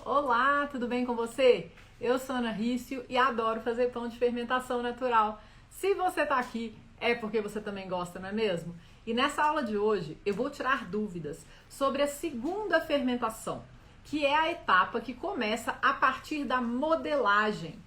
Olá, tudo bem com você? Eu sou Ana Rício e adoro fazer pão de fermentação natural. Se você está aqui, é porque você também gosta, não é mesmo? E nessa aula de hoje eu vou tirar dúvidas sobre a segunda fermentação, que é a etapa que começa a partir da modelagem.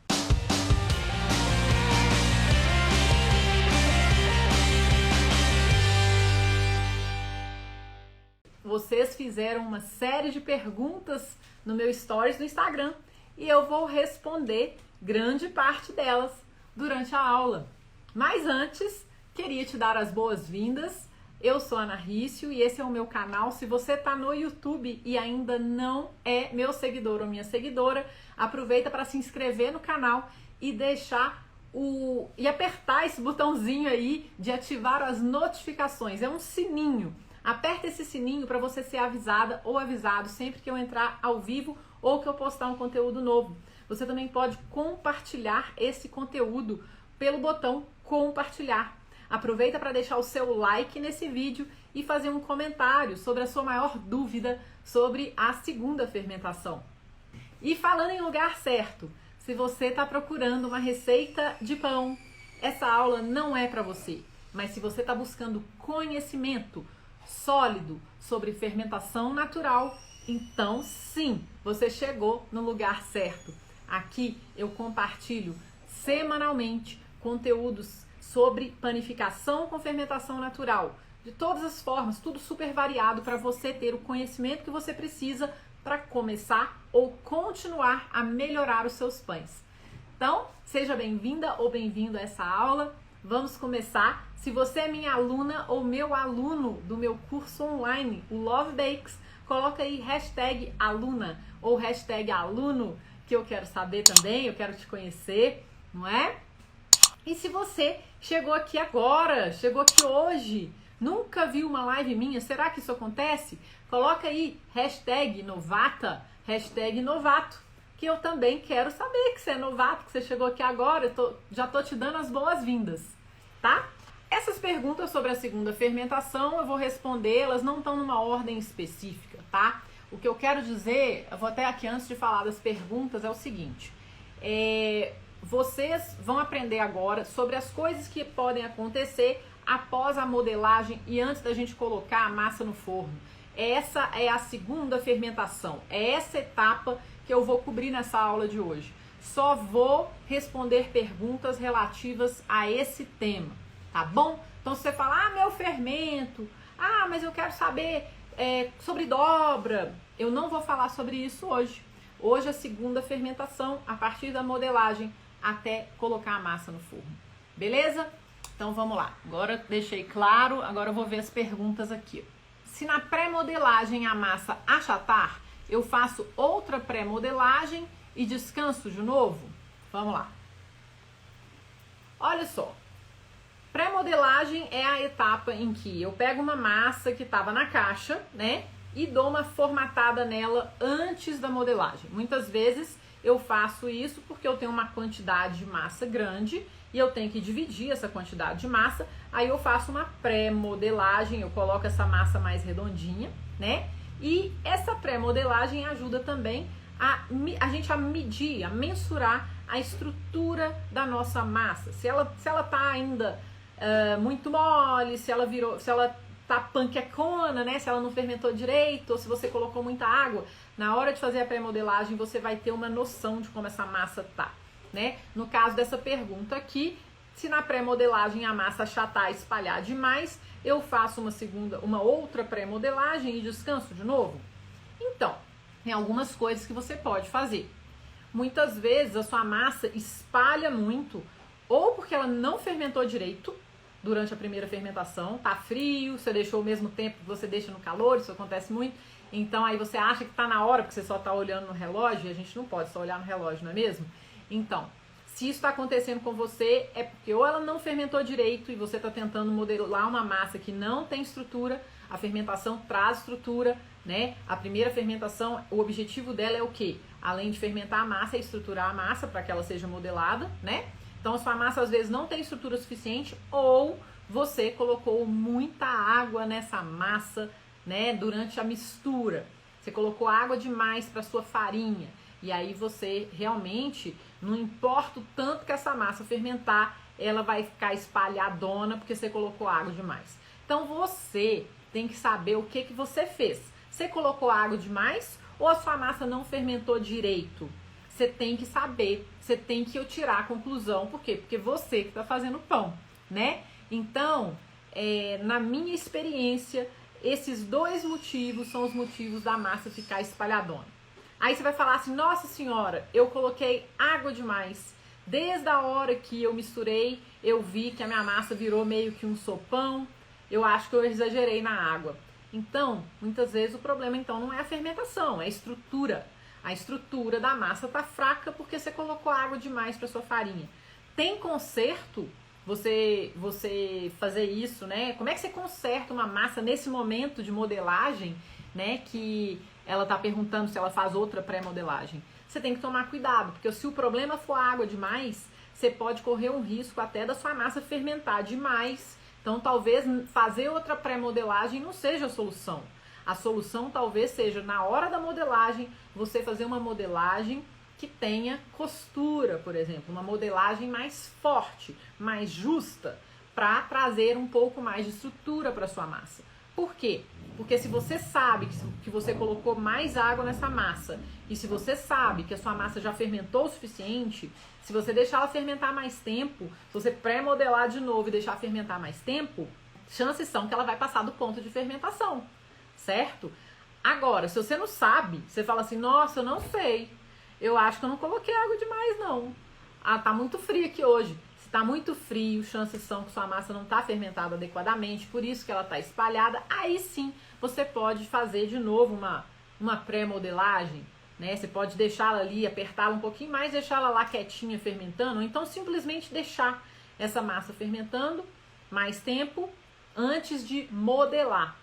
Vocês fizeram uma série de perguntas no meu stories do Instagram e eu vou responder grande parte delas durante a aula. Mas antes, queria te dar as boas-vindas. Eu sou Ana Rício e esse é o meu canal. Se você está no YouTube e ainda não é meu seguidor ou minha seguidora, aproveita para se inscrever no canal e apertar esse botãozinho aí de ativar as notificações. É um sininho. Aperta esse sininho para você ser avisada ou avisado sempre que eu entrar ao vivo ou que eu postar um conteúdo novo. Você também pode compartilhar esse conteúdo pelo botão compartilhar. Aproveita para deixar o seu like nesse vídeo e fazer um comentário sobre a sua maior dúvida sobre a segunda fermentação. E falando em lugar certo, se você está procurando uma receita de pão, essa aula não é para você. Mas se você está buscando conhecimento sólido sobre fermentação natural, então sim, você chegou no lugar certo. Aqui eu compartilho semanalmente conteúdos sobre panificação com fermentação natural, de todas as formas, tudo super variado para você ter o conhecimento que você precisa para começar ou continuar a melhorar os seus pães. Então, seja bem-vinda ou bem-vindo a essa aula. Vamos começar. Se você é minha aluna ou meu aluno do meu curso online, o Love Bakes, coloca aí hashtag aluna ou hashtag aluno, que eu quero saber também, eu quero te conhecer, não é? E se você chegou aqui agora, chegou aqui hoje, nunca viu uma live minha, será que isso acontece? Coloca aí hashtag novata, hashtag novato, que eu também quero saber que você é novato, que você chegou aqui agora, já tô te dando as boas-vindas, tá? Essas perguntas sobre a segunda fermentação, eu vou responder, elas não estão numa ordem específica, tá? O que eu quero dizer, eu vou até aqui antes de falar das perguntas, é o seguinte, vocês vão aprender agora sobre as coisas que podem acontecer após a modelagem e antes da gente colocar a massa no forno. Essa é a segunda fermentação, é essa etapa que eu vou cobrir nessa aula de hoje. Só vou responder perguntas relativas a esse tema, tá bom? Então se você falar, meu fermento, mas eu quero saber sobre dobra, eu não vou falar sobre isso hoje. Hoje é a segunda fermentação, a partir da modelagem até colocar a massa no forno, beleza? Então vamos lá, agora deixei claro, agora eu vou ver as perguntas aqui. Se na pré-modelagem a massa achatar, eu faço outra pré-modelagem e descanso de novo? Vamos lá. Olha só. Pré-modelagem é a etapa em que eu pego uma massa que estava na caixa, né? E dou uma formatada nela antes da modelagem. Muitas vezes eu faço isso porque eu tenho uma quantidade de massa grande e eu tenho que dividir essa quantidade de massa. Aí eu faço uma pré-modelagem, eu coloco essa massa mais redondinha, né? E essa pré-modelagem ajuda também a gente a medir, a mensurar a estrutura da nossa massa. Se ela tá ainda muito mole, se ela tá panquecona, né? Se ela não fermentou direito, ou se você colocou muita água, na hora de fazer a pré-modelagem você vai ter uma noção de como essa massa tá, né? No caso dessa pergunta aqui, se na pré-modelagem a massa achatar, espalhar demais, eu faço uma outra pré-modelagem e descanso de novo? Então, tem algumas coisas que você pode fazer. Muitas vezes a sua massa espalha muito, ou porque ela não fermentou direito durante a primeira fermentação, tá frio, você deixou o mesmo tempo que você deixa no calor, isso acontece muito, então aí você acha que tá na hora, porque você só tá olhando no relógio, e a gente não pode só olhar no relógio, não é mesmo? Então, se isso está acontecendo com você, é porque ou ela não fermentou direito e você está tentando modelar uma massa que não tem estrutura. A fermentação traz estrutura, né? A primeira fermentação, o objetivo dela é o quê? Além de fermentar a massa, é estruturar a massa para que ela seja modelada, né? Então a sua massa às vezes não tem estrutura suficiente ou você colocou muita água nessa massa, né? Durante a mistura. você colocou água demais para sua farinha. E aí você realmente, não importa o tanto que essa massa fermentar, ela vai ficar espalhadona porque você colocou água demais. Então você tem que saber o que você fez. Você colocou água demais ou a sua massa não fermentou direito? Você tem que saber, você tem que tirar a conclusão. Por quê? Porque você que está fazendo pão, né? Então, na minha experiência, esses dois motivos são os motivos da massa ficar espalhadona. Aí você vai falar assim, nossa senhora, eu coloquei água demais. Desde a hora que eu misturei, eu vi que a minha massa virou meio que um sopão. Eu acho que eu exagerei na água. Então, muitas vezes o problema então não é a fermentação, é a estrutura. A estrutura da massa tá fraca porque você colocou água demais para sua farinha. Tem conserto você fazer isso, né? Como é que você conserta uma massa nesse momento de modelagem, né? Que ela tá perguntando se ela faz outra pré-modelagem. Você tem que tomar cuidado, porque se o problema for água demais, você pode correr um risco até da sua massa fermentar demais. Então, talvez fazer outra pré-modelagem não seja a solução. A solução talvez seja, na hora da modelagem, você fazer uma modelagem que tenha costura, por exemplo. Uma modelagem mais forte, mais justa, para trazer um pouco mais de estrutura para sua massa. Por quê? Porque se você sabe que você colocou mais água nessa massa e se você sabe que a sua massa já fermentou o suficiente, se você deixar ela fermentar mais tempo, se você pré-modelar de novo e deixar fermentar mais tempo, chances são que ela vai passar do ponto de fermentação, certo? Agora, se você não sabe, você fala assim, nossa, eu não sei, eu acho que eu não coloquei água demais não. Ah, tá muito frio aqui hoje. Está muito frio, chances são que sua massa não está fermentada adequadamente, por isso que ela está espalhada. Aí sim, você pode fazer de novo uma pré-modelagem, né? Você pode deixá-la ali, apertá-la um pouquinho mais, deixá-la lá quietinha fermentando, ou então simplesmente deixar essa massa fermentando mais tempo antes de modelar.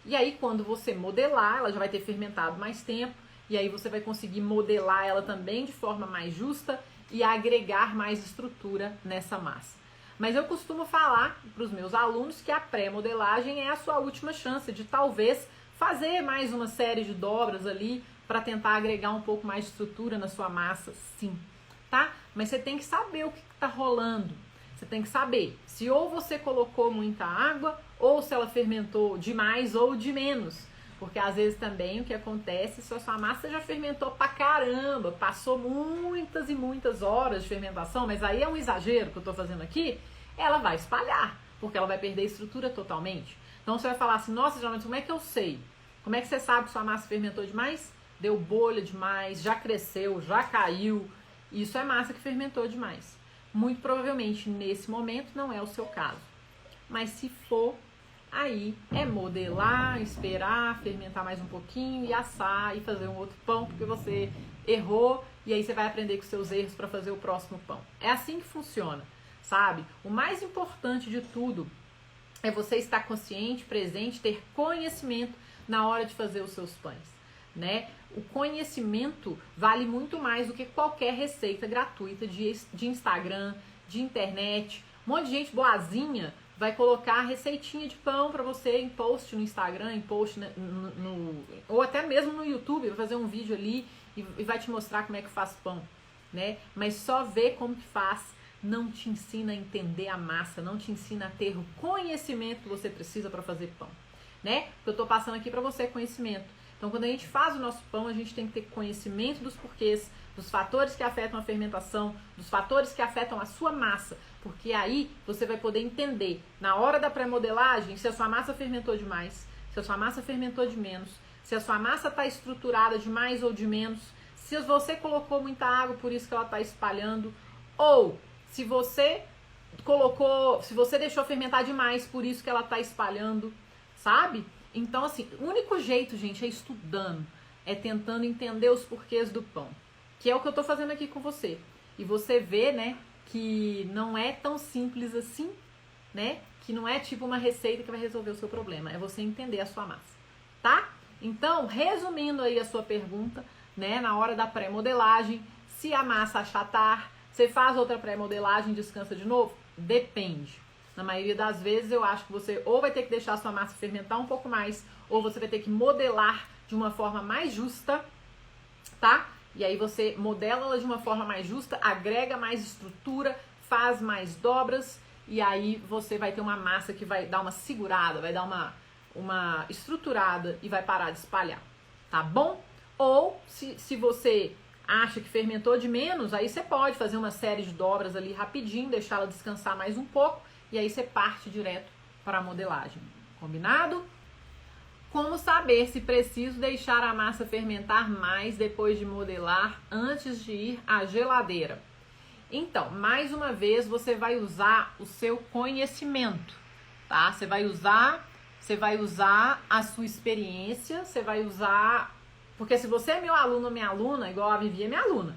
E aí quando você modelar, ela já vai ter fermentado mais tempo, e aí você vai conseguir modelar ela também de forma mais justa e agregar mais estrutura nessa massa. Mas eu costumo falar para os meus alunos que a pré-modelagem é a sua última chance de talvez fazer mais uma série de dobras ali para tentar agregar um pouco mais de estrutura na sua massa, sim, tá? Mas você tem que saber o que está rolando. Você tem que saber se ou você colocou muita água ou se ela fermentou de mais ou de menos. Porque às vezes também o que acontece, se a sua massa já fermentou pra caramba, passou muitas e muitas horas de fermentação, mas aí é um exagero que eu tô fazendo aqui, ela vai espalhar, porque ela vai perder a estrutura totalmente. Então você vai falar assim, nossa, geralmente, como é que eu sei? Como é que você sabe que sua massa fermentou demais? Deu bolha demais, já cresceu, já caiu. Isso é massa que fermentou demais. Muito provavelmente nesse momento não é o seu caso. Mas se for, aí é modelar, esperar, fermentar mais um pouquinho e assar e fazer um outro pão, porque você errou e aí você vai aprender com seus erros para fazer o próximo pão. É assim que funciona, sabe? O mais importante de tudo é você estar consciente, presente, ter conhecimento na hora de fazer os seus pães, né? O conhecimento vale muito mais do que qualquer receita gratuita de Instagram, de internet. Um monte de gente boazinha vai colocar receitinha de pão para você em post no Instagram, em post ou até mesmo no YouTube, vai fazer um vídeo ali e vai te mostrar como é que faz pão, né? Mas só ver como que faz não te ensina a entender a massa, não te ensina a ter o conhecimento que você precisa para fazer pão, né? Eu tô passando aqui para você conhecimento. Então, quando a gente faz o nosso pão, a gente tem que ter conhecimento dos porquês, dos fatores que afetam a fermentação, dos fatores que afetam a sua massa, porque aí você vai poder entender, na hora da pré-modelagem, se a sua massa fermentou demais, se a sua massa fermentou de menos, se a sua massa está estruturada de mais ou de menos, se você colocou muita água, por isso que ela está espalhando, ou se você deixou fermentar demais, por isso que ela está espalhando, sabe? Então, assim, o único jeito, gente, é estudando, é tentando entender os porquês do pão, que é o que eu tô fazendo aqui com você. E você vê, né, que não é tão simples assim, né, que não é tipo uma receita que vai resolver o seu problema, é você entender a sua massa, tá? Então, resumindo aí a sua pergunta, né, na hora da pré-modelagem, se a massa achatar, você faz outra pré-modelagem e descansa de novo? Depende. Na maioria das vezes eu acho que você ou vai ter que deixar a sua massa fermentar um pouco mais, ou você vai ter que modelar de uma forma mais justa, tá? E aí você modela ela de uma forma mais justa, agrega mais estrutura, faz mais dobras, e aí você vai ter uma massa que vai dar uma segurada, vai dar uma estruturada e vai parar de espalhar, tá bom? Ou se você acha que fermentou de menos, aí você pode fazer uma série de dobras ali rapidinho, deixar ela descansar mais um pouco, e aí você parte direto para a modelagem. Combinado? Como saber se preciso deixar a massa fermentar mais depois de modelar antes de ir à geladeira? Então, mais uma vez, você vai usar o seu conhecimento, tá? Você vai usar a sua experiência, você vai usar... Porque se você é meu aluno ou minha aluna, igual a Vivi é minha aluna.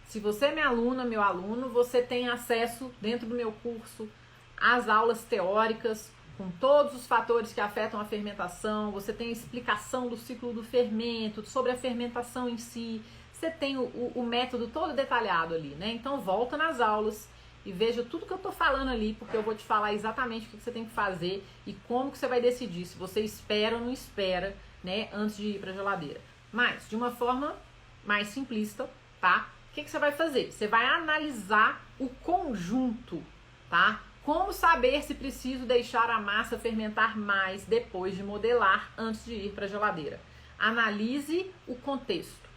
Se você é minha aluna, meu aluno, você tem acesso dentro do meu curso às aulas teóricas, com todos os fatores que afetam a fermentação, você tem a explicação do ciclo do fermento, sobre a fermentação em si, você tem o método todo detalhado ali, né? Então volta nas aulas e veja tudo que eu tô falando ali, porque eu vou te falar exatamente o que você tem que fazer e como que você vai decidir, se você espera ou não espera, né, antes de ir para a geladeira. Mas, de uma forma mais simplista, tá? O que você vai fazer? Você vai analisar o conjunto, tá? Como saber se preciso deixar a massa fermentar mais depois de modelar antes de ir para a geladeira? Analise o contexto.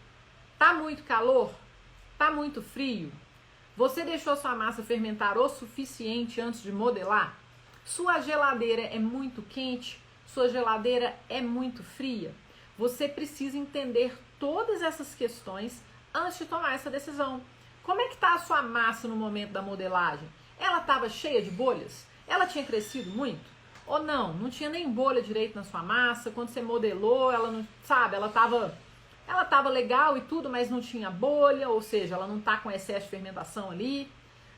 Tá muito calor? Tá muito frio? Você deixou sua massa fermentar o suficiente antes de modelar? Sua geladeira é muito quente? Sua geladeira é muito fria? Você precisa entender todas essas questões antes de tomar essa decisão. Como é que está a sua massa no momento da modelagem? Ela estava cheia de bolhas? Ela tinha crescido muito? Ou não? Não tinha nem bolha direito na sua massa? Quando você modelou, ela não, sabe, ela estava legal e tudo, mas não tinha bolha, ou seja, ela não está com excesso de fermentação ali.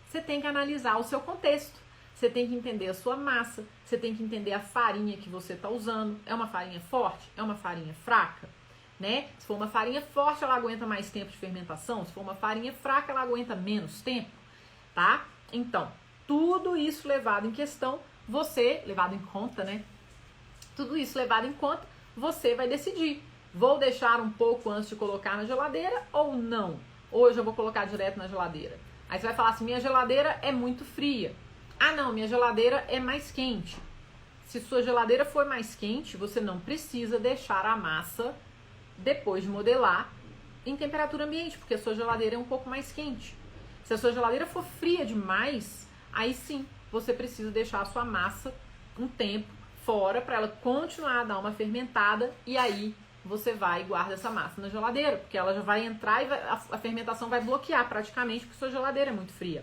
Você tem que analisar o seu contexto. Você tem que entender a sua massa, você tem que entender a farinha que você está usando. É uma farinha forte? É uma farinha fraca? Né? Se for uma farinha forte, ela aguenta mais tempo de fermentação. Se for uma farinha fraca, ela aguenta menos tempo, tá? Então, tudo isso levado em questão, levado em conta, né? Tudo isso levado em conta, você vai decidir. Vou deixar um pouco antes de colocar na geladeira ou não? Hoje eu vou colocar direto na geladeira. Aí você vai falar assim, minha geladeira é muito fria. Ah não, minha geladeira é mais quente. Se sua geladeira for mais quente, você não precisa deixar a massa, depois de modelar, em temperatura ambiente, porque a sua geladeira é um pouco mais quente. Se a sua geladeira for fria demais, aí sim, você precisa deixar a sua massa um tempo fora para ela continuar a dar uma fermentada e aí você vai e guarda essa massa na geladeira, porque ela já vai entrar e a fermentação vai bloquear praticamente, porque sua geladeira é muito fria,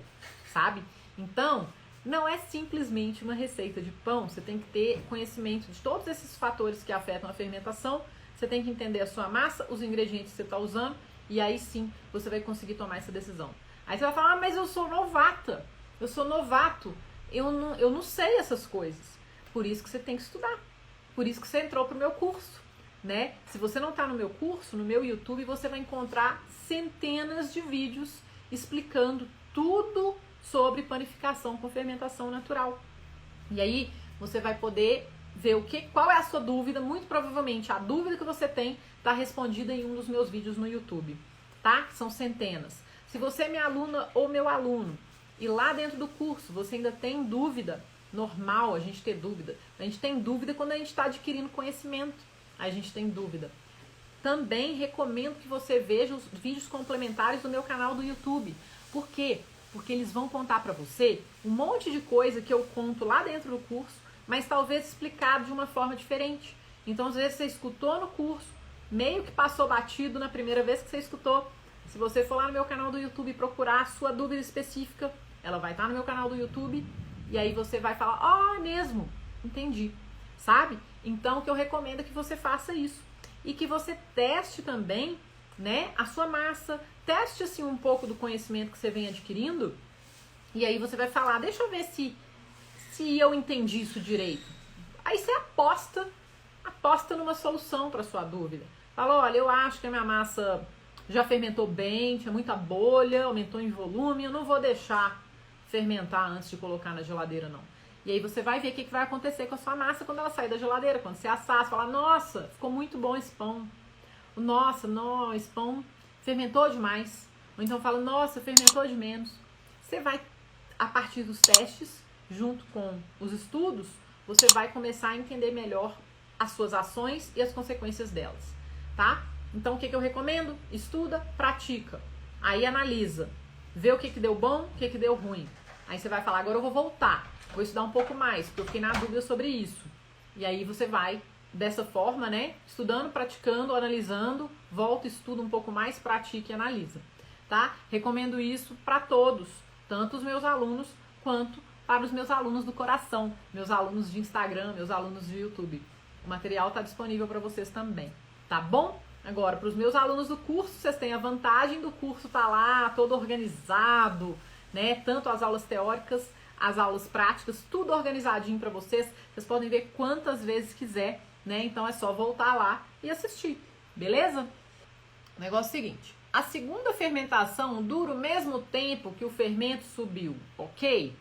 sabe? Então, não é simplesmente uma receita de pão, você tem que ter conhecimento de todos esses fatores que afetam a fermentação, você tem que entender a sua massa, os ingredientes que você está usando, e aí sim você vai conseguir tomar essa decisão. Aí você vai falar, mas eu sou novata, eu sou novato, eu não sei essas coisas. Por isso que você tem que estudar, por isso que você entrou pro meu curso, né? Se você não está no meu curso, no meu YouTube, você vai encontrar centenas de vídeos explicando tudo sobre panificação com fermentação natural. E aí você vai poder ver qual é a sua dúvida. Muito provavelmente a dúvida que você tem está respondida em um dos meus vídeos no YouTube, tá? São centenas. Se você é minha aluna ou meu aluno e lá dentro do curso você ainda tem dúvida, normal a gente ter dúvida. A gente tem dúvida quando a gente está adquirindo conhecimento. A gente tem dúvida. Também recomendo que você veja os vídeos complementares do meu canal do YouTube. Por quê? Porque eles vão contar para você um monte de coisa que eu conto lá dentro do curso, mas talvez explicado de uma forma diferente. Então, às vezes você escutou no curso, meio que passou batido na primeira vez que você escutou. Se você for lá no meu canal do YouTube e procurar a sua dúvida específica, ela vai estar no meu canal do YouTube e aí você vai falar, mesmo, entendi, sabe? Então, o que eu recomendo é que você faça isso e que você teste também, né, a sua massa, teste assim um pouco do conhecimento que você vem adquirindo e aí você vai falar, deixa eu ver se eu entendi isso direito. Aí você aposta numa solução para sua dúvida. Fala, olha, eu acho que a minha massa já fermentou bem, tinha muita bolha, aumentou em volume, eu não vou deixar fermentar antes de colocar na geladeira não. E aí você vai ver o que vai acontecer com a sua massa quando ela sair da geladeira, quando você assar, você fala, nossa, ficou muito bom esse pão. Nossa, não, esse pão fermentou demais. Ou então fala, nossa, fermentou de menos. Você vai, a partir dos testes, junto com os estudos, você vai começar a entender melhor as suas ações e as consequências delas, tá? Então, o que eu recomendo? Estuda, pratica. Aí analisa. Vê o que deu bom, o que deu ruim. Aí você vai falar, agora eu vou voltar. Vou estudar um pouco mais, porque eu fiquei na dúvida sobre isso. E aí você vai, dessa forma, né? Estudando, praticando, analisando. Volta, estuda um pouco mais, pratica e analisa. Tá? Recomendo isso para todos. Tanto os meus alunos, quanto para os meus alunos do coração. Meus alunos de Instagram, meus alunos de YouTube. O material está disponível para vocês também. Tá bom? Agora, para os meus alunos do curso, vocês têm a vantagem do curso tá lá, todo organizado, né? Tanto as aulas teóricas, as aulas práticas, tudo organizadinho para vocês. Vocês podem ver quantas vezes quiser, né? Então é só voltar lá e assistir, beleza? O negócio é o seguinte, a segunda fermentação dura o mesmo tempo que o fermento subiu, ok?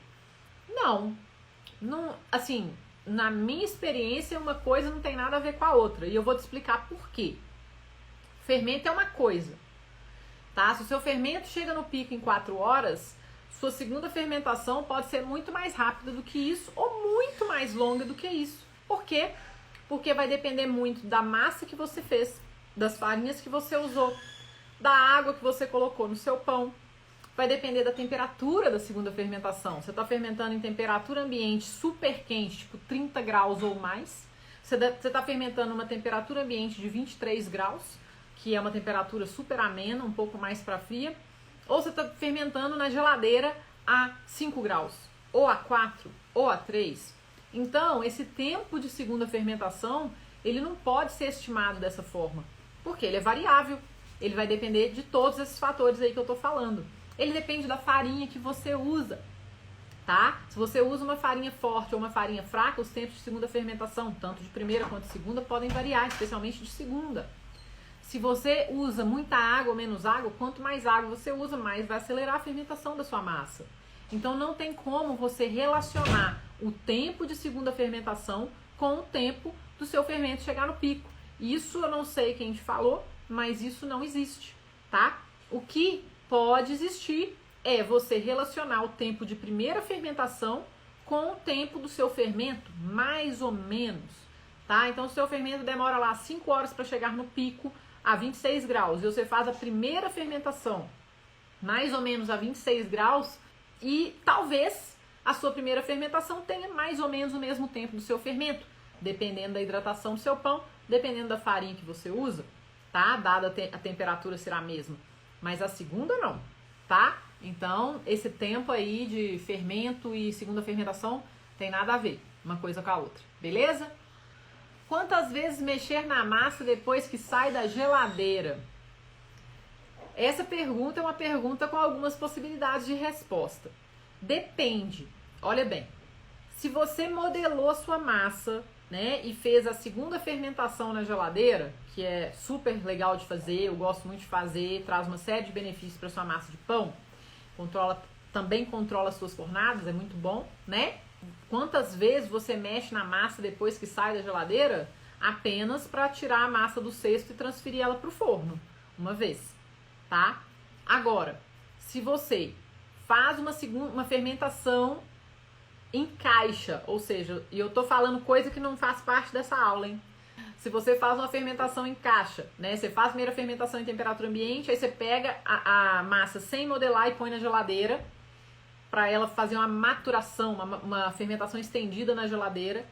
Não, assim, na minha experiência, uma coisa não tem nada a ver com a outra. E eu vou te explicar por quê. Fermento é uma coisa, tá? Se o seu fermento chega no pico em 4 horas, sua segunda fermentação pode ser muito mais rápida do que isso ou muito mais longa do que isso. Por quê? Porque vai depender muito da massa que você fez, das farinhas que você usou, da água que você colocou no seu pão. Vai depender da temperatura da segunda fermentação. Você está fermentando em temperatura ambiente super quente, tipo 30 graus ou mais. Você está fermentando uma temperatura ambiente de 23 graus, que é uma temperatura super amena, um pouco mais para fria. Ou você está fermentando na geladeira a 5 graus, ou a 4, ou a 3. Então, esse tempo de segunda fermentação, ele não pode ser estimado dessa forma, porque ele é variável. Ele vai depender de todos esses fatores aí que eu tô falando. Ele depende da farinha que você usa, tá? Se você usa uma farinha forte ou uma farinha fraca, os tempos de segunda fermentação, tanto de primeira quanto de segunda, podem variar, especialmente de segunda. Se você usa muita água ou menos água, quanto mais água você usa, mais vai acelerar a fermentação da sua massa. Então não tem como você relacionar o tempo de segunda fermentação com o tempo do seu fermento chegar no pico. Isso eu não sei quem te falou, mas isso não existe, tá? O que pode existir é você relacionar o tempo de primeira fermentação com o tempo do seu fermento, mais ou menos, tá? Então, se o seu fermento demora lá 5 horas para chegar no pico a 26 graus e você faz a primeira fermentação mais ou menos a 26 graus e talvez a sua primeira fermentação tenha mais ou menos o mesmo tempo do seu fermento, dependendo da hidratação do seu pão, dependendo da farinha que você usa, tá? Dada a temperatura será a mesma. Mas a segunda não, tá? Então, esse tempo aí de fermento e segunda fermentação tem nada a ver uma coisa com a outra, beleza? Quantas vezes mexer na massa depois que sai da geladeira? Essa pergunta é uma pergunta com algumas possibilidades de resposta. Depende. Olha bem, se você modelou a sua massa, né, e fez a segunda fermentação na geladeira, que é super legal de fazer, eu gosto muito de fazer, traz uma série de benefícios para sua massa de pão, também controla as suas fornadas, é muito bom, né? Quantas vezes você mexe na massa depois que sai da geladeira? Apenas para tirar a massa do cesto e transferir ela para o forno, uma vez, tá? Agora, se você faz uma fermentação em caixa, ou seja, e eu tô falando coisa que não faz parte dessa aula, hein? Se você faz uma fermentação em caixa, né? Você faz a primeira fermentação em temperatura ambiente, aí você pega a massa sem modelar e põe na geladeira para ela fazer uma maturação, uma fermentação estendida na geladeira.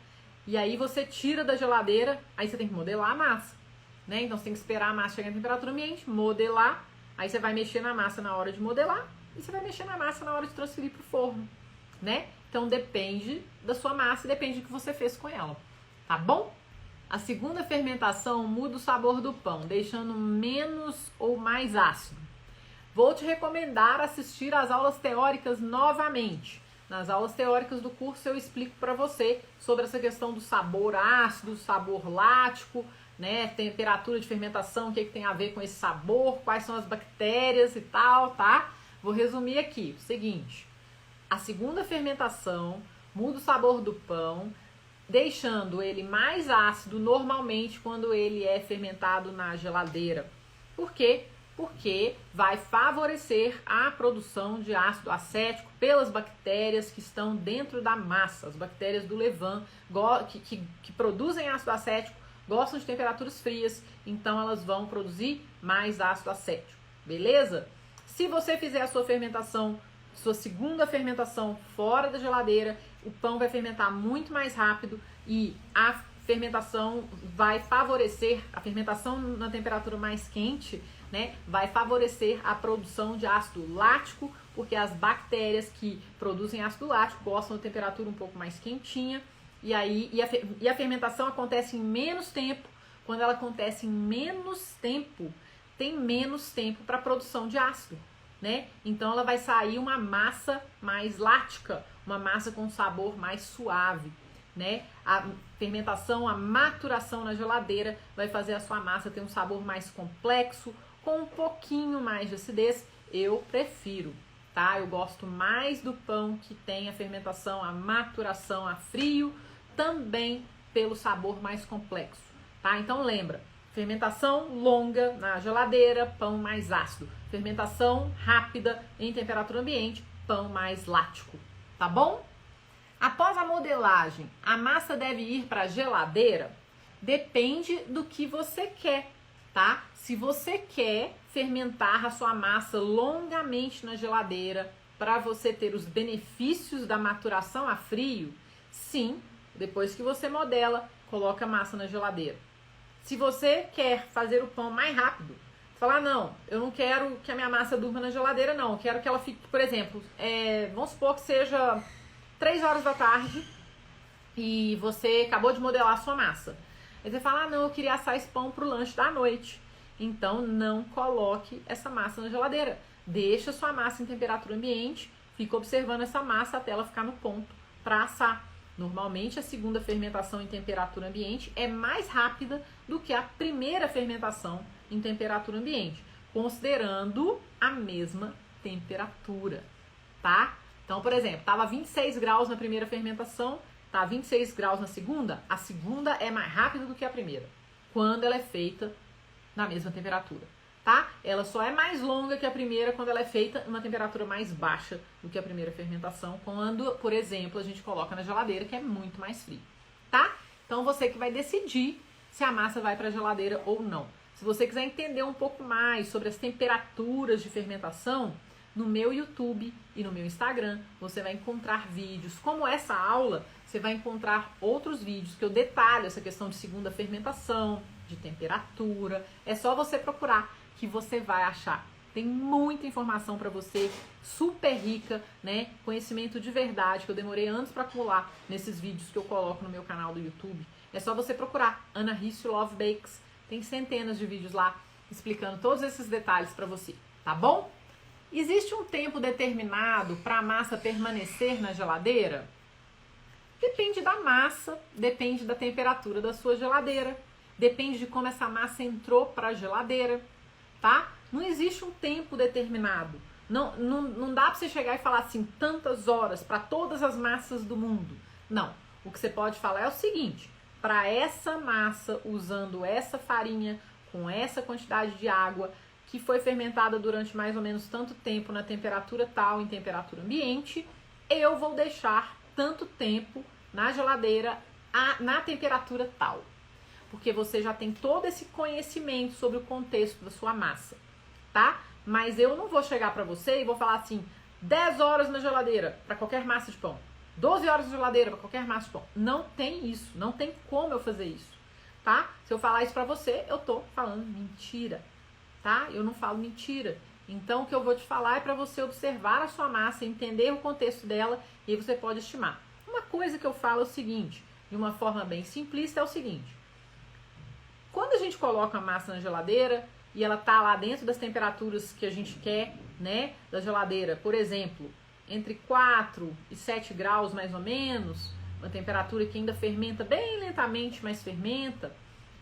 E aí você tira da geladeira, aí você tem que modelar a massa, né? Então você tem que esperar a massa chegar em temperatura ambiente, modelar, aí você vai mexer na massa na hora de modelar e você vai mexer na massa na hora de transferir pro forno, né? Então depende da sua massa e depende do que você fez com ela, tá bom? A segunda fermentação muda o sabor do pão, deixando menos ou mais ácido. Vou te recomendar assistir às aulas teóricas novamente. Nas aulas teóricas do curso eu explico para você sobre essa questão do sabor ácido, sabor lático, né? Temperatura de fermentação, o que tem a ver com esse sabor, quais são as bactérias e tal, tá? Vou resumir aqui, o seguinte. A segunda fermentação muda o sabor do pão, deixando ele mais ácido normalmente quando ele é fermentado na geladeira. Por quê? Porque vai favorecer a produção de ácido acético pelas bactérias que estão dentro da massa. As bactérias do levain que produzem ácido acético gostam de temperaturas frias, então elas vão produzir mais ácido acético, beleza? Se você fizer a sua fermentação, sua segunda fermentação fora da geladeira, o pão vai fermentar muito mais rápido e a fermentação vai favorecer, a fermentação na temperatura mais quente, né, vai favorecer a produção de ácido lático, porque as bactérias que produzem ácido lático gostam de temperatura um pouco mais quentinha, e a fermentação acontece em menos tempo. Quando ela acontece em menos tempo, tem menos tempo para a produção de ácido, né? Então ela vai sair uma massa mais lática, uma massa com sabor mais suave, né? A fermentação, a maturação na geladeira vai fazer a sua massa ter um sabor mais complexo, com um pouquinho mais de acidez. Eu prefiro, tá? Eu gosto mais do pão que tem a fermentação, a maturação a frio, também pelo sabor mais complexo, tá? Então lembra, fermentação longa na geladeira, pão mais ácido. Fermentação rápida em temperatura ambiente, pão mais lático, tá bom? Após a modelagem, a massa deve ir para a geladeira? Depende do que você quer, tá? Se você quer fermentar a sua massa longamente na geladeira para você ter os benefícios da maturação a frio, sim, depois que você modela, coloca a massa na geladeira. Se você quer fazer o pão mais rápido, falar, não, eu não quero que a minha massa durma na geladeira, não, eu quero que ela fique, por exemplo, vamos supor que seja 3 horas da tarde e você acabou de modelar a sua massa. Aí você fala, não, eu queria assar esse pão pro lanche da noite. Então não coloque essa massa na geladeira. Deixa sua massa em temperatura ambiente, fica observando essa massa até ela ficar no ponto para assar. Normalmente a segunda fermentação em temperatura ambiente é mais rápida do que a primeira fermentação em temperatura ambiente, considerando a mesma temperatura, tá? Então, por exemplo, estava 26 graus na primeira fermentação, tá 26 graus na segunda, a segunda é mais rápida do que a primeira, quando ela é feita na mesma temperatura, tá? Ela só é mais longa que a primeira quando ela é feita em uma temperatura mais baixa do que a primeira fermentação, quando, por exemplo, a gente coloca na geladeira, que é muito mais frio, tá? Então, você que vai decidir se a massa vai para a geladeira ou não. Se você quiser entender um pouco mais sobre as temperaturas de fermentação, no meu YouTube e no meu Instagram, você vai encontrar vídeos como essa aula, você vai encontrar outros vídeos que eu detalho essa questão de segunda fermentação, de temperatura. É só você procurar que você vai achar. Tem muita informação para você, super rica, né? Conhecimento de verdade, que eu demorei anos para acumular nesses vídeos que eu coloco no meu canal do YouTube. É só você procurar Ana Risso Love Bakes. Tem centenas de vídeos lá explicando todos esses detalhes para você, tá bom? Existe um tempo determinado para a massa permanecer na geladeira? Depende da massa, depende da temperatura da sua geladeira, depende de como essa massa entrou para a geladeira, tá? Não existe um tempo determinado. Não dá para você chegar e falar assim, tantas horas para todas as massas do mundo. Não. O que você pode falar é o seguinte, para essa massa, usando essa farinha, com essa quantidade de água, que foi fermentada durante mais ou menos tanto tempo na temperatura tal, em temperatura ambiente, eu vou deixar tanto tempo na geladeira na temperatura tal. Porque você já tem todo esse conhecimento sobre o contexto da sua massa, tá? Mas eu não vou chegar para você e vou falar assim, 10 horas na geladeira para qualquer massa de pão, 12 horas na geladeira para qualquer massa de pão. Não tem isso, não tem como eu fazer isso, tá? Se eu falar isso para você, eu tô falando mentira, tá? Eu não falo mentira. Então, o que eu vou te falar é para você observar a sua massa, entender o contexto dela e aí você pode estimar. Uma coisa que eu falo é o seguinte, de uma forma bem simplista, é o seguinte. Quando a gente coloca a massa na geladeira e ela tá lá dentro das temperaturas que a gente quer, né, da geladeira, por exemplo, entre 4 e 7 graus mais ou menos, uma temperatura que ainda fermenta bem lentamente, mas fermenta.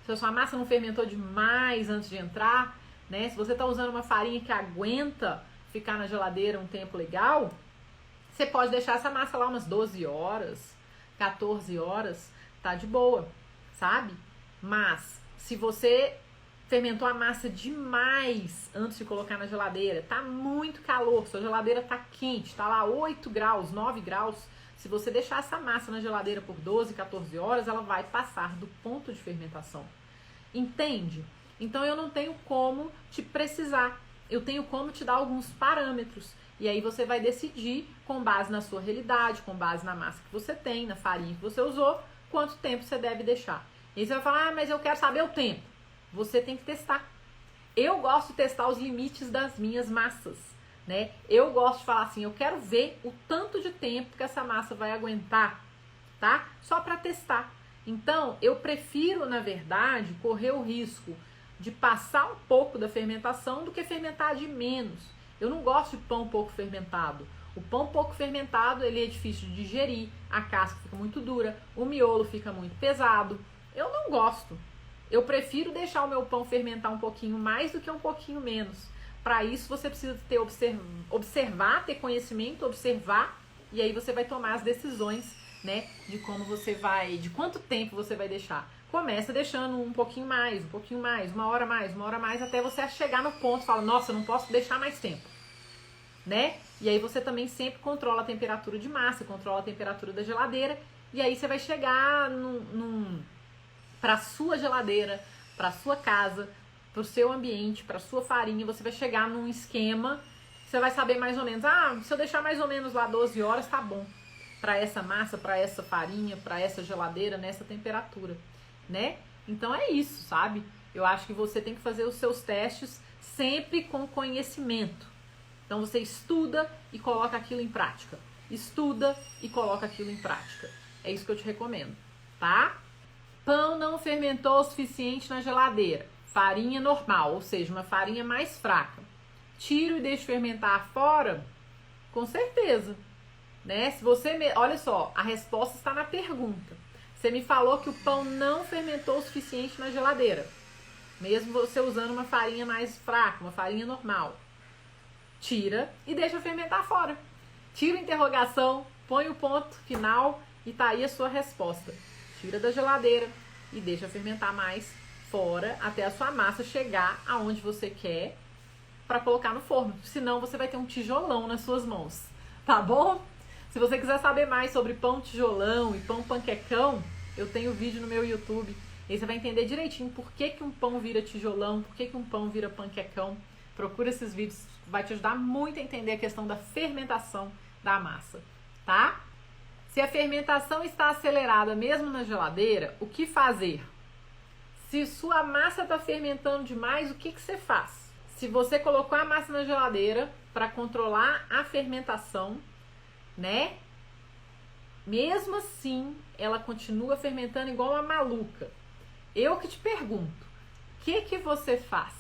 Se a sua massa não fermentou demais antes de entrar, né, se você tá usando uma farinha que aguenta ficar na geladeira um tempo legal, Você pode deixar essa massa lá umas 12 horas, 14 horas, tá de boa, sabe? Mas se você fermentou a massa demais antes de colocar na geladeira, tá muito calor, sua geladeira tá quente, tá lá 8 graus, 9 graus, se você deixar essa massa na geladeira por 12, 14 horas, ela vai passar do ponto de fermentação. Entende? Então eu não tenho como te precisar, eu tenho como te dar alguns parâmetros. E aí você vai decidir, com base na sua realidade, com base na massa que você tem, na farinha que você usou, quanto tempo você deve deixar. E aí você vai falar, mas eu quero saber o tempo. Você tem que testar. Eu gosto de testar os limites das minhas massas, né? Eu gosto de falar assim, eu quero ver o tanto de tempo que essa massa vai aguentar, tá? Só para testar. Então, eu prefiro, na verdade, correr o risco de passar um pouco da fermentação do que fermentar de menos. Eu não gosto de pão pouco fermentado. O pão pouco fermentado, ele é difícil de digerir, a casca fica muito dura, o miolo fica muito pesado. Eu não gosto. Eu prefiro deixar o meu pão fermentar um pouquinho mais do que um pouquinho menos. Para isso, você precisa ter observar, ter conhecimento, observar, e aí você vai tomar as decisões, né, de como você vai, de quanto tempo você vai deixar. Começa deixando um pouquinho mais, uma hora mais, até você chegar no ponto e fala, nossa, eu não posso deixar mais tempo, né? E aí você também sempre controla a temperatura de massa, controla a temperatura da geladeira, e aí você vai chegar para a sua geladeira, para a sua casa, para o seu ambiente, para a sua farinha, você vai chegar num esquema, você vai saber mais ou menos, se eu deixar mais ou menos lá 12 horas, tá bom, para essa massa, para essa farinha, para essa geladeira, nessa temperatura, né? Então é isso, sabe? Eu acho que você tem que fazer os seus testes sempre com conhecimento. Então você estuda e coloca aquilo em prática. Estuda e coloca aquilo em prática. É isso que eu te recomendo, tá? Pão não fermentou o suficiente na geladeira. Farinha normal, ou seja, uma farinha mais fraca. Tiro e deixo fermentar fora? Com certeza, né? Se você olha só, a resposta está na pergunta. Você me falou que o pão não fermentou o suficiente na geladeira, mesmo você usando uma farinha mais fraca, uma farinha normal. Tira e deixa fermentar fora. Tira a interrogação, põe o ponto final e tá aí a sua resposta. Tira da geladeira e deixa fermentar mais fora até a sua massa chegar aonde você quer para colocar no forno. Senão você vai ter um tijolão nas suas mãos, tá bom? Se você quiser saber mais sobre pão tijolão e pão panquecão, eu tenho vídeo no meu YouTube. E aí você vai entender direitinho por que um pão vira tijolão, por que um pão vira panquecão. Procura esses vídeos, vai te ajudar muito a entender a questão da fermentação da massa, tá? Se a fermentação está acelerada mesmo na geladeira, o que fazer? Se sua massa está fermentando demais, o que você faz? Se você colocou a massa na geladeira para controlar a fermentação, né? Mesmo assim, ela continua fermentando igual uma maluca. Eu que te pergunto, o que você faz?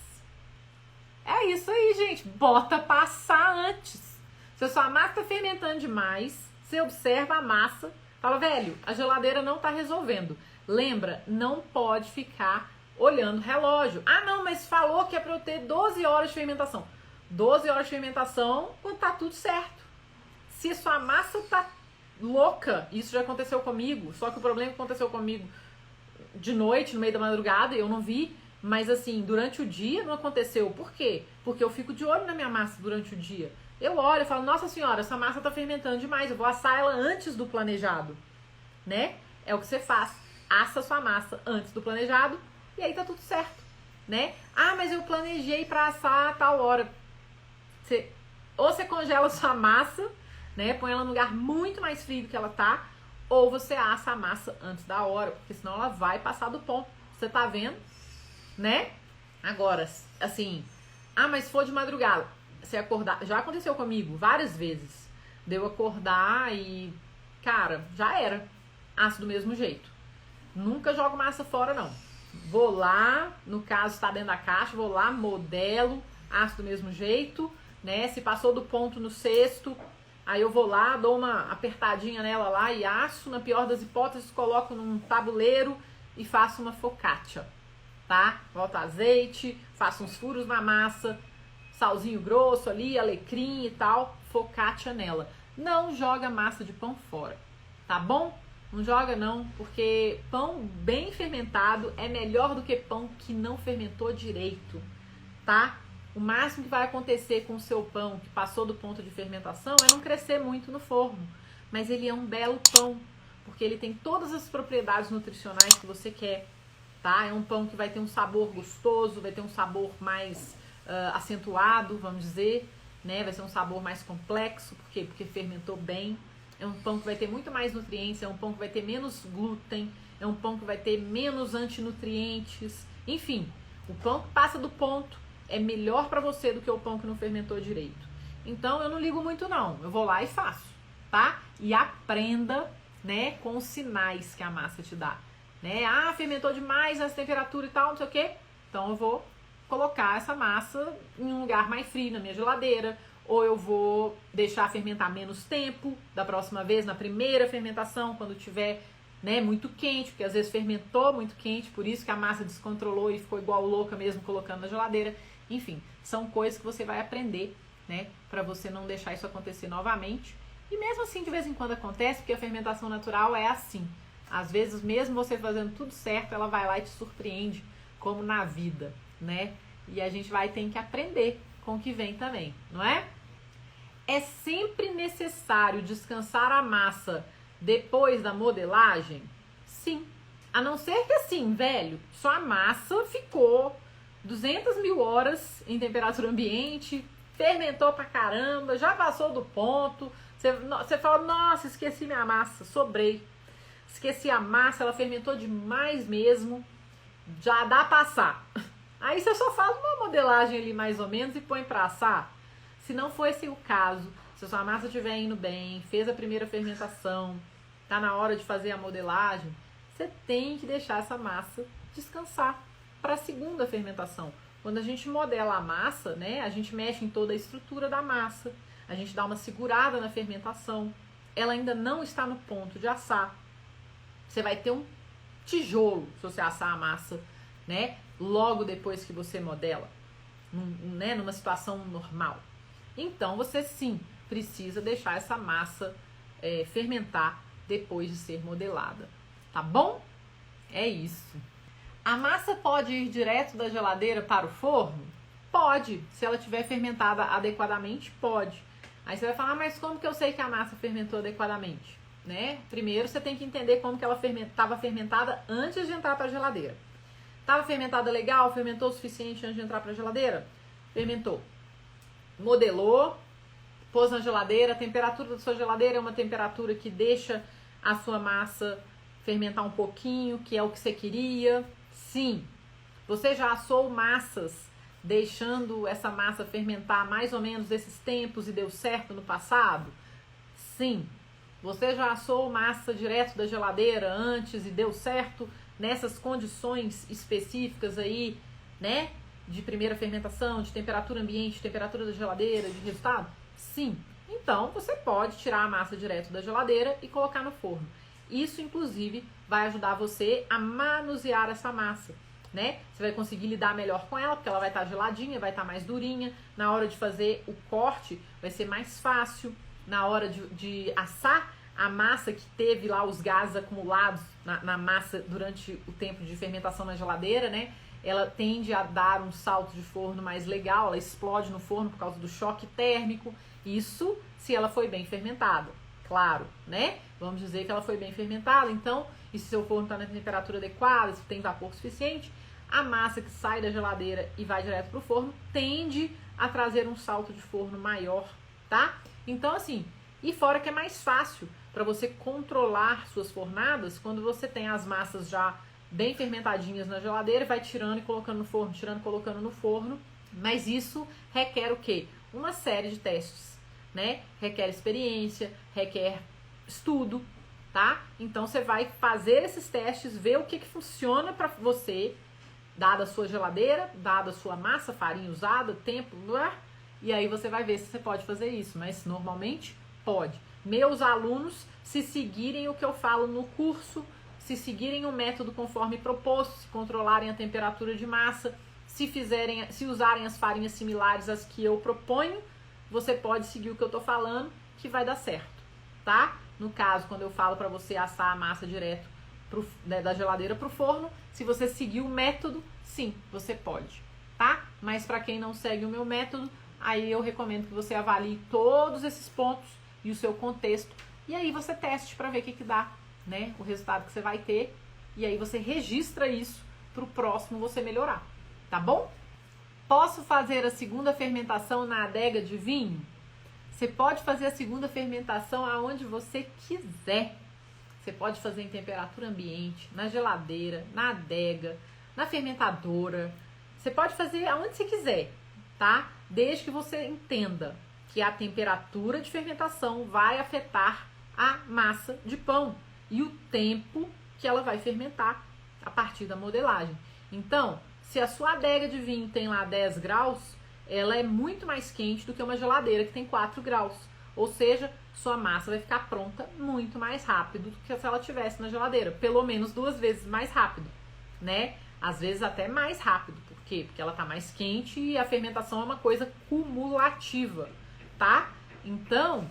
É isso aí, gente. Bota passar antes. Se a sua massa tá fermentando demais, você observa a massa, fala, velho, a geladeira não tá resolvendo. Lembra, não pode ficar olhando o relógio. Ah, não, mas falou que é para eu ter 12 horas de fermentação. 12 horas de fermentação quando tá tudo certo. Se sua massa tá louca, isso já aconteceu comigo, só que o problema que aconteceu comigo de noite, no meio da madrugada, eu não vi, mas assim, durante o dia não aconteceu. Por quê? Porque eu fico de olho na minha massa durante o dia. Eu olho e falo, nossa senhora, essa massa tá fermentando demais, eu vou assar ela antes do planejado, né? É o que você faz, assa sua massa antes do planejado e aí tá tudo certo, né? Ah, mas eu planejei pra assar a tal hora. Ou você congela sua massa, né? Põe ela num lugar muito mais frio do que ela tá, ou você assa a massa antes da hora, porque senão ela vai passar do ponto. Você tá vendo, né? Agora, assim, mas se for de madrugada, você acordar, já aconteceu comigo várias vezes, de eu acordar e, cara, já era, asso do mesmo jeito. Nunca jogo massa fora, não. Vou lá, no caso tá dentro da caixa, vou lá, modelo, asso do mesmo jeito, né? Se passou do ponto no cesto, aí eu vou lá, dou uma apertadinha nela lá e asso. Na pior das hipóteses, coloco num tabuleiro e faço uma focaccia, tá? Boto azeite, faço uns furos na massa, salzinho grosso ali, alecrim e tal, focaccia nela. não joga massa de pão fora, tá bom? Não joga não, porque pão bem fermentado é melhor do que pão que não fermentou direito, tá? O máximo que vai acontecer com o seu pão que passou do ponto de fermentação é não crescer muito no forno, mas ele é um belo pão, porque ele tem todas as propriedades nutricionais que você quer, tá? É um pão que vai ter um sabor gostoso, vai ter um sabor mais acentuado, vamos dizer, né? Vai ser um sabor mais complexo, por quê? Porque fermentou bem. É um pão que vai ter muito mais nutrientes, é um pão que vai ter menos glúten, é um pão que vai ter menos antinutrientes. Enfim, o pão que passa do ponto é melhor para você do que o pão que não fermentou direito. Então eu não ligo muito não, eu vou lá e faço, tá? E aprenda, né, com os sinais que a massa te dá, né? Ah, fermentou demais essa temperatura e tal, não sei o quê. Então eu vou colocar essa massa em um lugar mais frio na minha geladeira, ou eu vou deixar fermentar menos tempo da próxima vez, na primeira fermentação, quando tiver, né, muito quente, porque às vezes fermentou muito quente, por isso que a massa descontrolou e ficou igual louca mesmo colocando na geladeira. Enfim, são coisas que você vai aprender, né, para você não deixar isso acontecer novamente. E mesmo assim, de vez em quando acontece, porque a fermentação natural é assim. Às vezes, mesmo você fazendo tudo certo, ela vai lá e te surpreende, como na vida, né? E a gente vai ter que aprender com o que vem também, não é? É sempre necessário descansar a massa depois da modelagem? Sim. A não ser que assim, velho, sua massa ficou 200 mil horas em temperatura ambiente, fermentou pra caramba, já passou do ponto. Você fala, nossa, esqueci minha massa, sobrei. Esqueci a massa, ela fermentou demais mesmo, já dá pra assar. Aí você só faz uma modelagem ali mais ou menos e põe pra assar. Se não for esse o caso, se a sua massa estiver indo bem, fez a primeira fermentação, tá na hora de fazer a modelagem, você tem que deixar essa massa descansar para a segunda fermentação. Quando a gente modela a massa, né, a gente mexe em toda a estrutura da massa, a gente dá uma segurada na fermentação, ela ainda não está no ponto de assar. Você vai ter um tijolo se você assar a massa, né, logo depois que você modela, né, numa situação normal. Então, você sim precisa deixar essa massa fermentar depois de ser modelada, tá bom? É isso. A massa pode ir direto da geladeira para o forno? Pode, se ela estiver fermentada adequadamente, pode. Aí você vai falar, mas como que eu sei que a massa fermentou adequadamente? Né? Primeiro você tem que entender como que ela estava fermentada antes de entrar para a geladeira. Estava fermentada legal? Fermentou o suficiente antes de entrar para a geladeira? Fermentou. Modelou, pôs na geladeira. A temperatura da sua geladeira é uma temperatura que deixa a sua massa fermentar um pouquinho, que é o que você queria. Sim. Você já assou massas deixando essa massa fermentar mais ou menos esses tempos e deu certo no passado? Sim. Você já assou massa direto da geladeira antes e deu certo nessas condições específicas aí, né? De primeira fermentação, de temperatura ambiente, de temperatura da geladeira, de resultado? Sim. Então, você pode tirar a massa direto da geladeira e colocar no forno. Isso, inclusive, vai ajudar você a manusear essa massa, né? Você vai conseguir lidar melhor com ela, porque ela vai estar geladinha, vai estar mais durinha. Na hora de fazer o corte, vai ser mais fácil. Na hora de assar a massa que teve lá os gases acumulados na massa durante o tempo de fermentação na geladeira, né? Ela tende a dar um salto de forno mais legal, ela explode no forno por causa do choque térmico. Isso se ela foi bem fermentada, claro, né? Vamos dizer que ela foi bem fermentada, então, e se seu forno está na temperatura adequada, se tem vapor suficiente, a massa que sai da geladeira e vai direto para o forno tende a trazer um salto de forno maior, tá? Então, assim, e fora que é mais fácil para você controlar suas fornadas quando você tem as massas já bem fermentadinhas na geladeira, vai tirando e colocando no forno, tirando e colocando no forno. Mas isso requer o quê? Uma série de testes, né? Requer experiência, requer estudo, tá? Então você vai fazer esses testes, ver o que funciona para você, dada a sua geladeira, dada a sua massa, farinha usada, tempo, e aí você vai ver se você pode fazer isso, mas normalmente pode. Meus alunos, se seguirem o que eu falo no curso, se seguirem o método conforme proposto, se controlarem a temperatura de massa, se usarem as farinhas similares às que eu proponho, você pode seguir o que eu tô falando que vai dar certo, tá? No caso, quando eu falo para você assar a massa direto da geladeira pro forno, se você seguir o método, sim, você pode, tá? Mas para quem não segue o meu método, aí eu recomendo que você avalie todos esses pontos e o seu contexto, e aí você teste para ver o que dá, né? O resultado que você vai ter, e aí você registra isso pro próximo você melhorar, tá bom? Posso fazer a segunda fermentação na adega de vinho? Você pode fazer a segunda fermentação aonde você quiser. Você pode fazer em temperatura ambiente, na geladeira, na adega, na fermentadora. Você pode fazer aonde você quiser, tá? Desde que você entenda que a temperatura de fermentação vai afetar a massa de pão e o tempo que ela vai fermentar a partir da modelagem. Então, se a sua adega de vinho tem lá 10 graus, ela é muito mais quente do que uma geladeira que tem 4 graus. Ou seja, sua massa vai ficar pronta muito mais rápido do que se ela tivesse na geladeira. Pelo menos 2 vezes mais rápido, né? Às vezes até mais rápido. Por quê? Porque ela tá mais quente e a fermentação é uma coisa cumulativa, tá? Então,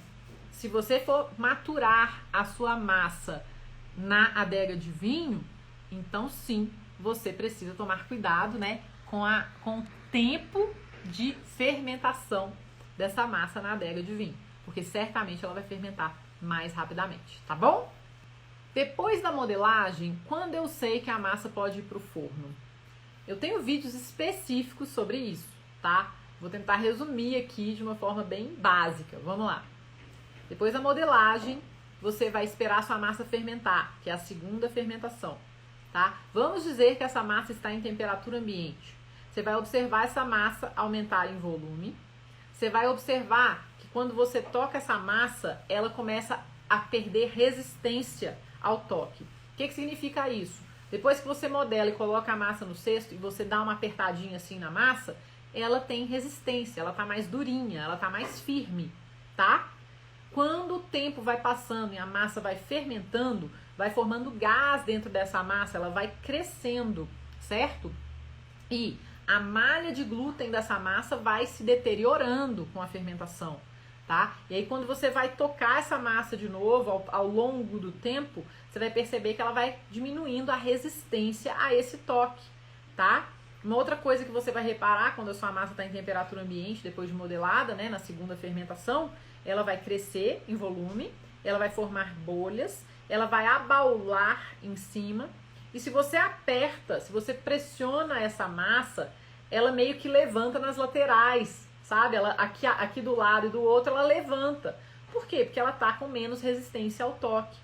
se você for maturar a sua massa na adega de vinho, então sim, você precisa tomar cuidado, né, com o tempo de fermentação dessa massa na adega de vinho, porque certamente ela vai fermentar mais rapidamente, tá bom? Depois da modelagem, quando eu sei que a massa pode ir para o forno? Eu tenho vídeos específicos sobre isso, tá? Vou tentar resumir aqui de uma forma bem básica. Vamos lá. Depois da modelagem, você vai esperar a sua massa fermentar, que é a segunda fermentação, tá? Vamos dizer que essa massa está em temperatura ambiente. Você vai observar essa massa aumentar em volume. Você vai observar que quando você toca essa massa, ela começa a perder resistência ao toque. O que significa isso? Depois que você modela e coloca a massa no cesto e você dá uma apertadinha assim na massa, ela tem resistência, ela tá mais durinha, ela tá mais firme, tá? Quando o tempo vai passando e a massa vai fermentando, vai formando gás dentro dessa massa, ela vai crescendo, certo? E a malha de glúten dessa massa vai se deteriorando com a fermentação, tá? E aí quando você vai tocar essa massa de novo ao longo do tempo, você vai perceber que ela vai diminuindo a resistência a esse toque, tá? Uma outra coisa que você vai reparar quando a sua massa está em temperatura ambiente, depois de modelada, né, na segunda fermentação, ela vai crescer em volume, ela vai formar bolhas, ela vai abaular em cima, e se você aperta, se você pressiona essa massa, ela meio que levanta nas laterais, sabe? Ela, aqui do lado e do outro, ela levanta. Por quê? Porque ela tá com menos resistência ao toque.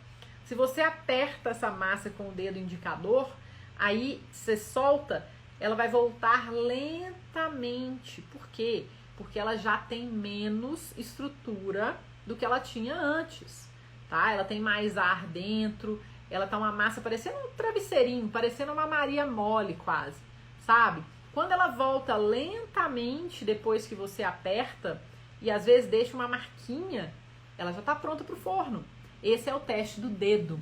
Se você aperta essa massa com o dedo indicador, aí você solta, ela vai voltar lentamente. Por quê? Porque ela já tem menos estrutura do que ela tinha antes, tá? Ela tem mais ar dentro, ela tá uma massa parecendo um travesseirinho, parecendo uma Maria mole quase, sabe? Quando ela volta lentamente depois que você aperta e às vezes deixa uma marquinha, ela já tá pronta pro forno. Esse é o teste do dedo,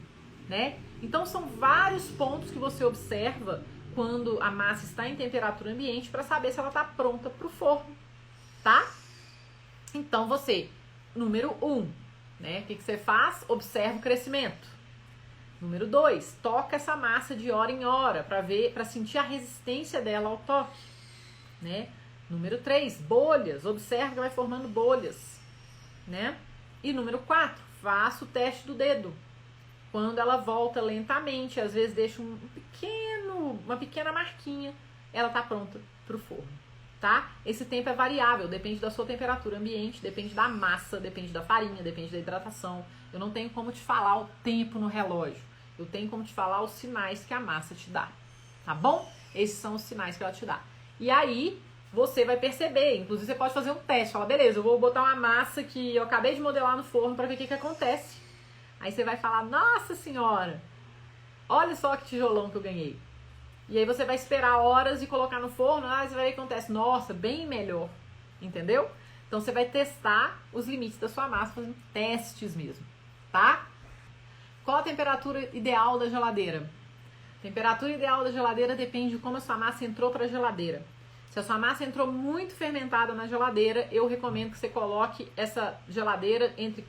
né? Então são vários pontos que você observa quando a massa está em temperatura ambiente para saber se ela tá pronta pro forno, tá? Então você, número 1, né? O que você faz? Observa o crescimento. Número 2, toca essa massa de hora em hora para sentir a resistência dela ao toque, né? Número 3, bolhas, observa que vai formando bolhas, né? E número 4, faça o teste do dedo. Quando ela volta lentamente, às vezes deixa uma pequena marquinha, ela tá pronta pro forno, tá? Esse tempo é variável, depende da sua temperatura ambiente, depende da massa, depende da farinha, depende da hidratação. Eu não tenho como te falar o tempo no relógio. Eu tenho como te falar os sinais que a massa te dá, tá bom? Esses são os sinais que ela te dá. E aí, você vai perceber, inclusive você pode fazer um teste, fala, beleza, eu vou botar uma massa que eu acabei de modelar no forno para ver o que acontece. Aí você vai falar, nossa senhora, olha só que tijolão que eu ganhei. E aí você vai esperar horas e colocar no forno, você vai ver o que acontece. Nossa, bem melhor, entendeu? Então você vai testar os limites da sua massa, fazendo testes mesmo, tá? Qual a temperatura ideal da geladeira? A temperatura ideal da geladeira depende de como a sua massa entrou para a geladeira. Se a sua massa entrou muito fermentada na geladeira, eu recomendo que você coloque essa geladeira entre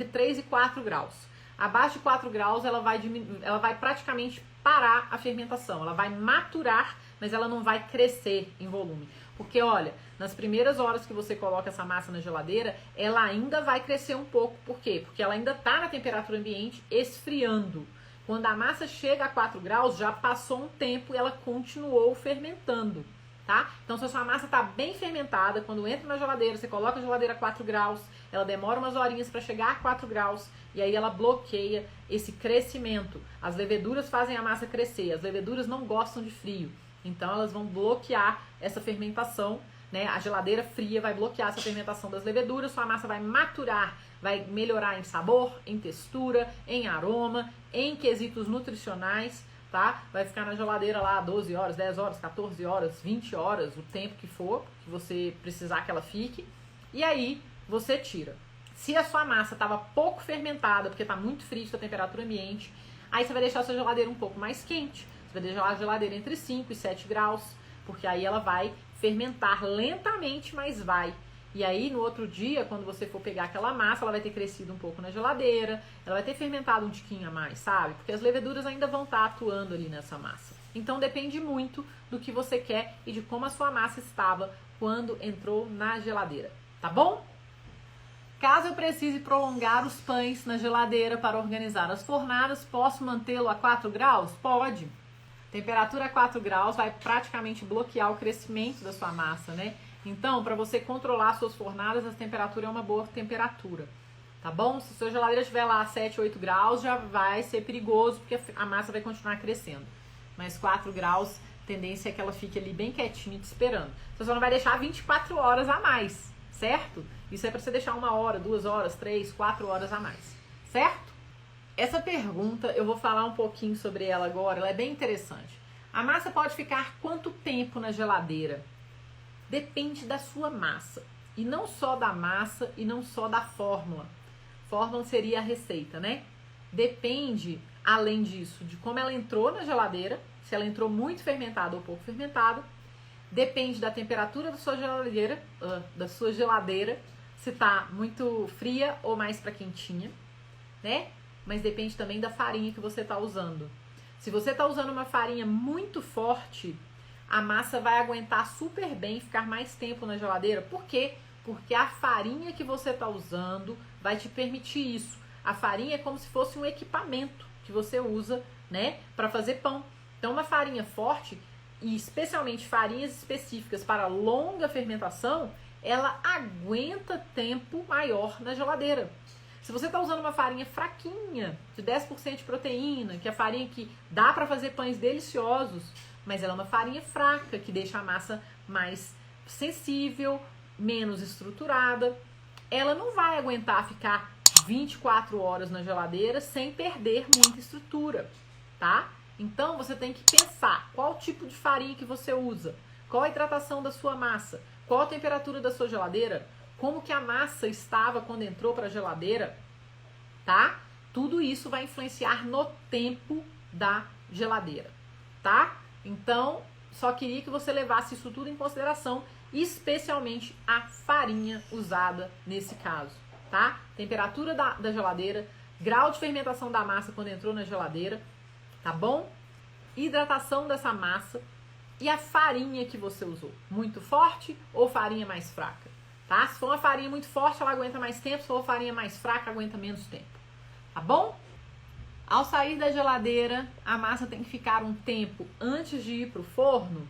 3 e 4 graus. Abaixo de 4 graus, ela vai praticamente parar a fermentação. Ela vai maturar, mas ela não vai crescer em volume. Porque, olha, nas primeiras horas que você coloca essa massa na geladeira, ela ainda vai crescer um pouco. Por quê? Porque ela ainda está na temperatura ambiente esfriando. Quando a massa chega a 4 graus, já passou um tempo e ela continuou fermentando. Tá? Então, se a sua massa está bem fermentada, quando entra na geladeira, você coloca a geladeira a 4 graus, ela demora umas horinhas para chegar a 4 graus e aí ela bloqueia esse crescimento. As leveduras fazem a massa crescer, as leveduras não gostam de frio, então elas vão bloquear essa fermentação, né? A geladeira fria vai bloquear essa fermentação das leveduras, sua massa vai maturar, vai melhorar em sabor, em textura, em aroma, em quesitos nutricionais. Tá? Vai ficar na geladeira lá 12 horas, 10 horas, 14 horas, 20 horas, o tempo que for, que você precisar que ela fique. E aí, você tira. Se a sua massa estava pouco fermentada, porque está muito fria da temperatura ambiente, aí você vai deixar a sua geladeira um pouco mais quente. Você vai deixar a geladeira entre 5 e 7 graus, porque aí ela vai fermentar lentamente, mas vai. E aí, no outro dia, quando você for pegar aquela massa, ela vai ter crescido um pouco na geladeira, ela vai ter fermentado um tiquinho a mais, sabe? Porque as leveduras ainda vão estar atuando ali nessa massa. Então, depende muito do que você quer e de como a sua massa estava quando entrou na geladeira, tá bom? Caso eu precise prolongar os pães na geladeira para organizar as fornadas, posso mantê-lo a 4 graus? Pode. Temperatura a 4 graus vai praticamente bloquear o crescimento da sua massa, né? Então, para você controlar suas fornadas, a temperatura é uma boa temperatura, tá bom? Se a sua geladeira estiver lá a 7, 8 graus, já vai ser perigoso, porque a massa vai continuar crescendo. Mas 4 graus, tendência é que ela fique ali bem quietinha te esperando. Você só não vai deixar 24 horas a mais, certo? Isso é para você deixar 1 hora, 2 horas, 3, 4 horas a mais, certo? Essa pergunta, eu vou falar um pouquinho sobre ela agora, ela é bem interessante. A massa pode ficar quanto tempo na geladeira? Depende da sua massa. E não só da massa e não só da fórmula. Fórmula seria a receita, né? Depende, além disso, de como ela entrou na geladeira, se ela entrou muito fermentada ou pouco fermentada. Depende da temperatura da sua geladeira, se está muito fria ou mais para quentinha, né? Mas depende também da farinha que você está usando. Se você está usando uma farinha muito forte, a massa vai aguentar super bem, ficar mais tempo na geladeira. Por quê? Porque a farinha que você está usando vai te permitir isso. A farinha é como se fosse um equipamento que você usa, né, para fazer pão. Então, uma farinha forte, e especialmente farinhas específicas para longa fermentação, ela aguenta tempo maior na geladeira. Se você está usando uma farinha fraquinha, de 10% de proteína, que é a farinha que dá para fazer pães deliciosos, mas ela é uma farinha fraca, que deixa a massa mais sensível, menos estruturada. Ela não vai aguentar ficar 24 horas na geladeira sem perder muita estrutura, tá? Então, você tem que pensar qual tipo de farinha que você usa, qual a hidratação da sua massa, qual a temperatura da sua geladeira, como que a massa estava quando entrou para a geladeira, tá? Tudo isso vai influenciar no tempo da geladeira, tá? Então, só queria que você levasse isso tudo em consideração, especialmente a farinha usada nesse caso, tá? Temperatura da geladeira, grau de fermentação da massa quando entrou na geladeira, tá bom? Hidratação dessa massa e a farinha que você usou, muito forte ou farinha mais fraca, tá? Se for uma farinha muito forte, ela aguenta mais tempo, se for uma farinha mais fraca, aguenta menos tempo, tá bom? Ao sair da geladeira, a massa tem que ficar um tempo antes de ir para o forno?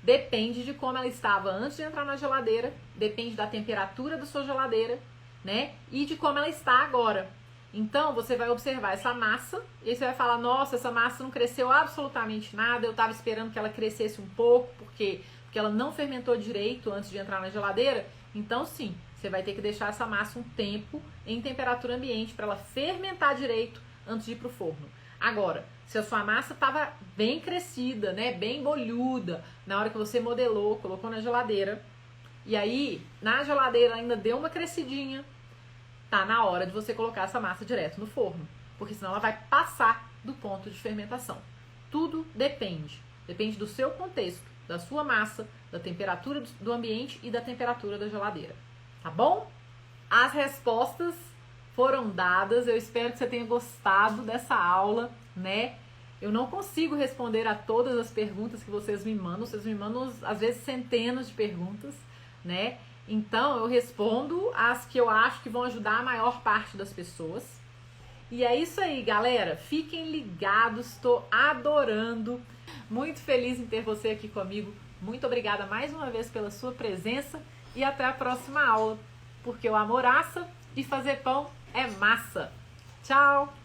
Depende de como ela estava antes de entrar na geladeira, depende da temperatura da sua geladeira, né? E de como ela está agora. Então, você vai observar essa massa e aí você vai falar, nossa, essa massa não cresceu absolutamente nada, eu estava esperando que ela crescesse um pouco, porque ela não fermentou direito antes de entrar na geladeira. Então, sim, você vai ter que deixar essa massa um tempo em temperatura ambiente para ela fermentar direito antes de ir para o forno. Agora, se a sua massa estava bem crescida, né, bem bolhuda, na hora que você modelou, colocou na geladeira, e aí na geladeira ainda deu uma crescidinha, tá na hora de você colocar essa massa direto no forno, porque senão ela vai passar do ponto de fermentação. Tudo depende do seu contexto, da sua massa, da temperatura do ambiente e da temperatura da geladeira. Tá bom? As respostas foram dadas, eu espero que você tenha gostado dessa aula, né? Eu não consigo responder a todas as perguntas que vocês me mandam às vezes centenas de perguntas, né? Então eu respondo as que eu acho que vão ajudar a maior parte das pessoas. E é isso aí, galera. Fiquem ligados, estou adorando. Muito feliz em ter você aqui comigo. Muito obrigada mais uma vez pela sua presença e até a próxima aula. Porque o amor assa e fazer pão é massa. Tchau!